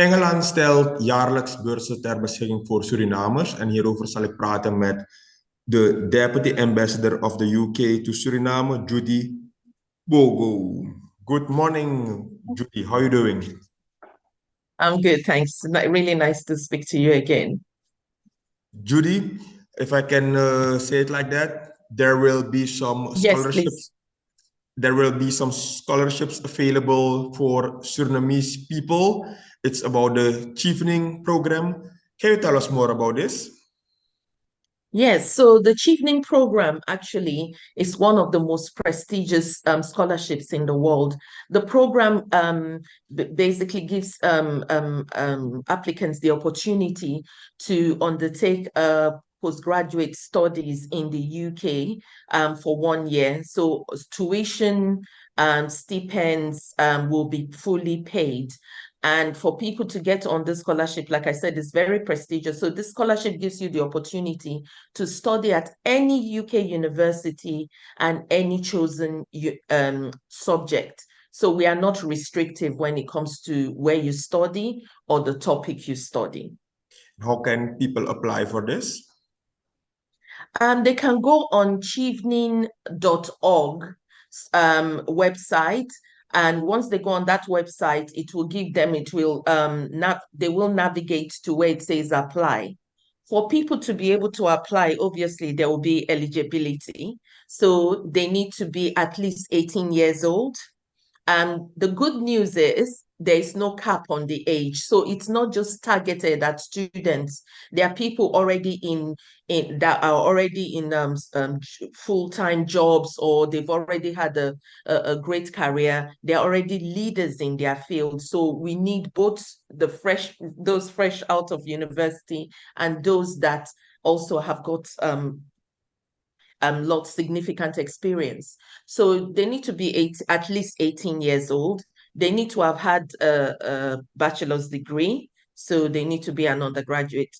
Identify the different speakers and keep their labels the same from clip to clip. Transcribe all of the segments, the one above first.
Speaker 1: Engeland stelt jaarlijks beurzen ter beschikking voor Surinamers en hierover zal ik praten met de Deputy Ambassador of the UK to Suriname, Judy Kpogho. Good morning, Judy. How are you doing?
Speaker 2: I'm good, thanks. Really nice to speak to you again.
Speaker 1: Judy, if I can say it like that, there will be some
Speaker 2: Yes, please.
Speaker 1: scholarships. There will be some scholarships available for Surinamese people. It's about the Chevening program. Can you tell us more about this?
Speaker 2: Yes, so the Chevening program actually is one of the most prestigious scholarships in the world. The program basically gives applicants the opportunity to undertake postgraduate studies in the UK for 1 year. So tuition, stipends will be fully paid. And for people to get on this scholarship, like I said, is very prestigious. So this scholarship gives you the opportunity to study at any UK university and any chosen subject. So we are not restrictive when it comes to where you study or the topic you study.
Speaker 1: How can people apply for this?
Speaker 2: They can go on chevening.org website. And once they go on that website, it will give them, they will navigate to where it says apply. For people to be able to apply, obviously there will be eligibility. So they need to be at least 18 years old. And the good news is there is no cap on the age. So it's not just targeted at students. There are people already in that are already in full-time jobs, or they've already had a great career. They're already leaders in their field. So we need both those fresh out of university and those that also have got lot significant experience. So they need to be at least 18 years old. They need to have had a bachelor's degree. So they need to be an undergraduate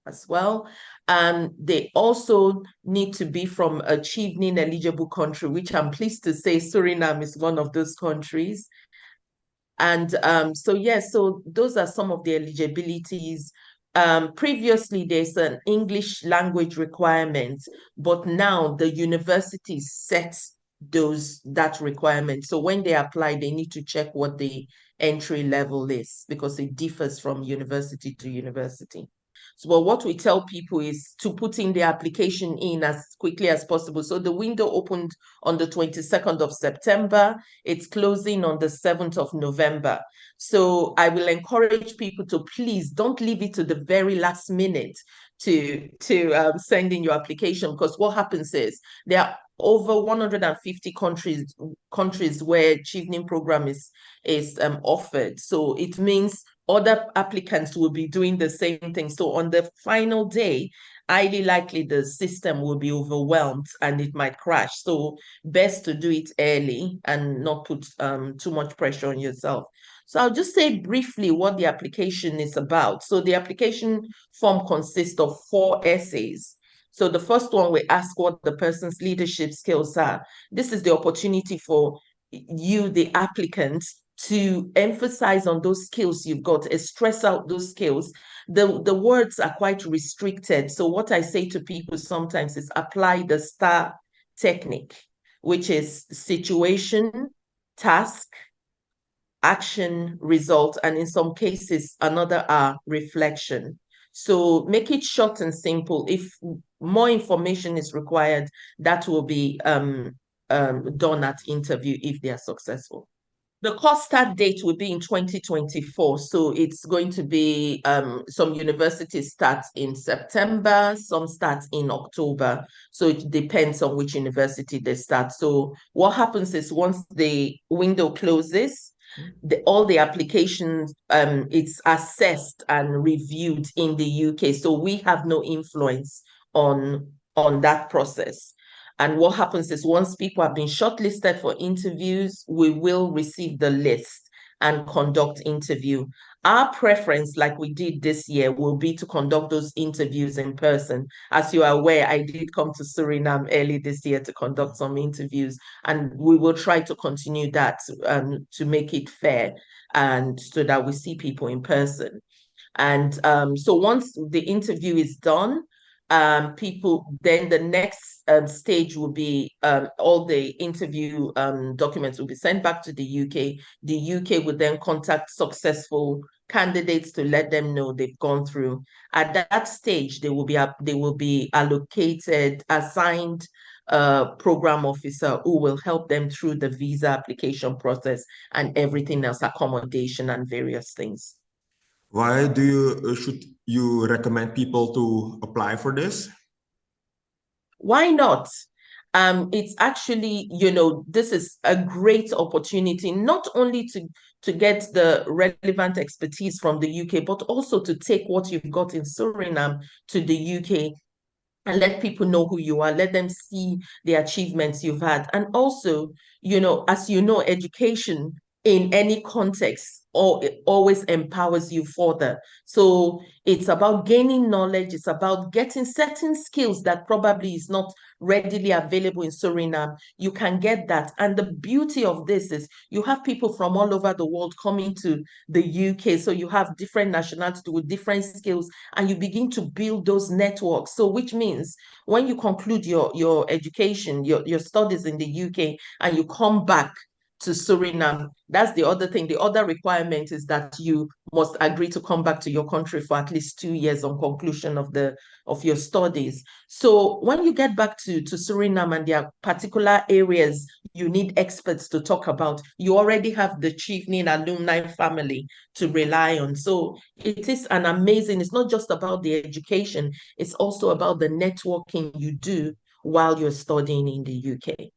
Speaker 2: as well. And they also need to be from a Chevening eligible country, which I'm pleased to say Suriname is one of those countries. And so those are some of the eligibilities. Previously, there's an English language requirement, but now the university sets that requirement. So when they apply, they need to check what the entry level is because it differs from university to university. So, but what we tell people is to put in the application in as quickly as possible. So the window opened on the 22nd of September. It's closing on the 7th of November. So I will encourage people to please don't leave it to the very last minute to send in your application, because what happens is there are over 150 countries where Chevening program is offered. So it means other applicants will be doing the same thing. So on the final day, highly likely the system will be overwhelmed and it might crash. So best to do it early and not put too much pressure on yourself. So I'll just say briefly what the application is about. So the application form consists of 4 essays. So the first one, we ask what the person's leadership skills are. This is the opportunity for you, the applicant, to emphasize on those skills you've got, stress out those skills. The words are quite restricted. So what I say to people sometimes is apply the STAR technique, which is situation, task, action, result, and in some cases, another reflection. So make it short and simple. If more information is required, that will be done at interview if they are successful. The course start date will be in 2024. So it's going to be some universities start in September, some start in October. So it depends on which university they start. So what happens is once the window closes, all the applications, it's assessed and reviewed in the UK. So we have no influence on that process. And what happens is once people have been shortlisted for interviews, we will receive the list. and conduct interview. Our preference, like we did this year, will be to conduct those interviews in person. As you are aware, I did come to Suriname early this year to conduct some interviews, and we will try to continue that to make it fair and so that we see people in person. And so once the interview is done, then the next stage will be all the interview documents will be sent back to the UK. The UK would then contact successful candidates to let them know they've gone through. At that stage, they will be allocated, assigned a program officer who will help them through the visa application process and everything else, accommodation and various things.
Speaker 1: Why do you should you recommend people to apply for this?
Speaker 2: Why not? It's actually, this is a great opportunity, not only to get the relevant expertise from the UK, but also to take what you've got in Suriname to the UK and let people know who you are, let them see the achievements you've had. And also, as you know, education in any context or it always empowers you further. So it's about gaining knowledge, it's about getting certain skills that probably is not readily available in Suriname. You can get that. And the beauty of this is you have people from all over the world coming to the UK. So you have different nationalities with different skills, and you begin to build those networks. So which means when you conclude your education, your studies in the UK, and you come back to Suriname, that's the other thing. The other requirement is that you must agree to come back to your country for at least 2 years on conclusion of your studies. So when you get back to Suriname and there are particular areas you need experts to talk about, you already have the Chevening alumni family to rely on. So it is an amazing, it's not just about the education, it's also about the networking you do while you're studying in the UK.